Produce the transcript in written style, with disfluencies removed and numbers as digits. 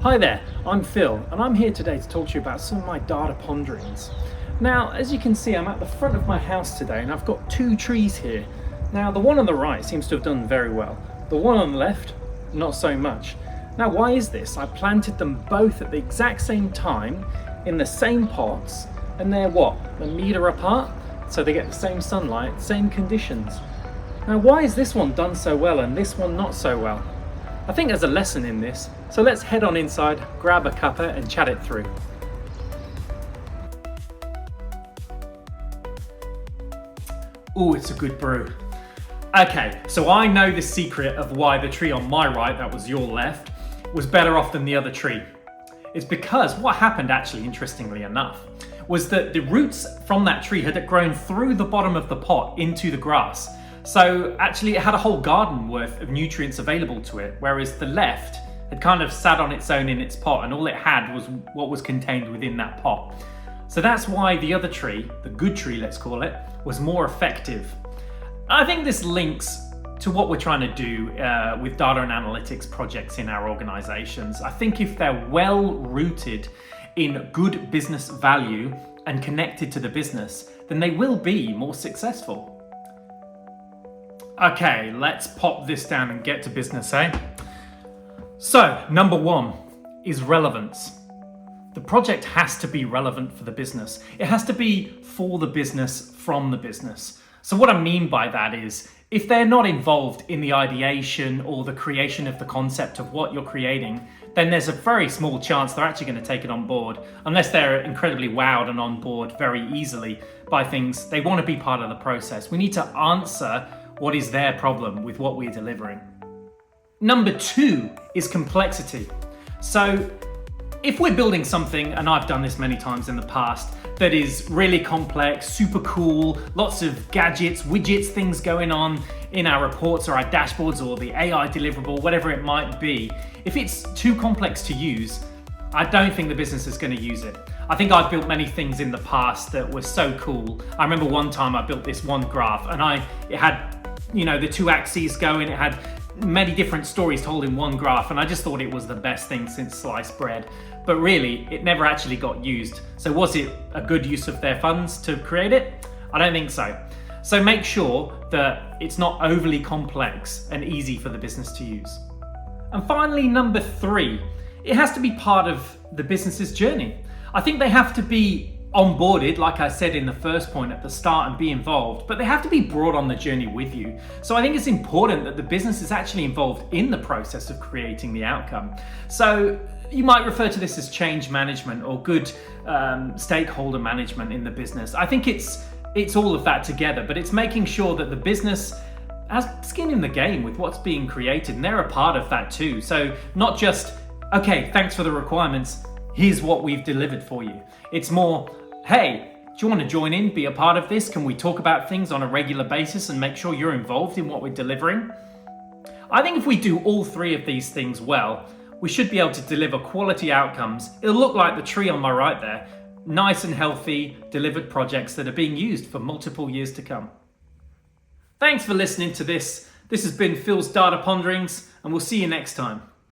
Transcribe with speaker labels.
Speaker 1: Hi there, I'm Phil, and I'm here today to talk to you about some of my data ponderings. Now, as you can see, I'm at the front of my house today, and I've got two trees here. Now, the one on the right seems to have done very well. The one on the left, not so much. Now, why is this? I planted them both at the exact same time, in the same pots, and they're what, a meter apart? So they get the same sunlight, same conditions. Now, why is this one done so well and this one not so well? I think there's a lesson in this, so let's head on inside, grab a cuppa and chat it through. Ooh, it's a good brew. Okay, so I know the secret of why the tree on my right, that was your left, was better off than the other tree. It's because what happened actually, interestingly enough, was that the roots from that tree had grown through the bottom of the pot into the grass. So actually it had a whole garden worth of nutrients available to it, whereas the left had kind of sat on its own in its pot and all it had was what was contained within that pot. So that's why the other tree, the good tree let's call it, was more effective. I think this links to what we're trying to do with data and analytics projects in our organizations. I think if they're well rooted in good business value and connected to the business, then they will be more successful. Okay, let's pop this down and get to business, eh? So, number one is relevance. The project has to be relevant for the business. It has to be for the business, from the business. So what I mean by that is, if they're not involved in the ideation or the creation of the concept of what you're creating, then there's a very small chance they're actually going to take it on board, unless they're incredibly wowed and on board very easily by things. They want to be part of the process. We need to answer what is their problem with what we're delivering. Number two is complexity. So if we're building something, and I've done this many times in the past, that is really complex, super cool, lots of gadgets, widgets, things going on in our reports or our dashboards or the AI deliverable, whatever it might be, if it's too complex to use, I don't think the business is going to use it. I think I've built many things in the past that were so cool. I remember one time I built this one graph and it had, the two axes going, it had many different stories told in one graph, and I just thought it was the best thing since sliced bread. But really, it never actually got used. So was it a good use of their funds to create it? I don't think so. So make sure that it's not overly complex and easy for the business to use. And finally, number three, it has to be part of the business's journey. I think they have to be onboarded, like I said in the first point at the start, and be involved, but they have to be brought on the journey with you. So I think it's important that the business is actually involved in the process of creating the outcome. So you might refer to this as change management or good stakeholder management in the business. I think it's all of that together, but it's making sure that the business has skin in the game with what's being created, and they're a part of that too. So not just, okay, thanks for the requirements, here's what we've delivered for you. It's more, hey, do you want to join in, be a part of this? Can we talk about things on a regular basis and make sure you're involved in what we're delivering? I think if we do all three of these things well, we should be able to deliver quality outcomes. It'll look like the tree on my right there, nice and healthy, delivered projects that are being used for multiple years to come. Thanks for listening to this. This has been Phil's Data Ponderings, and we'll see you next time.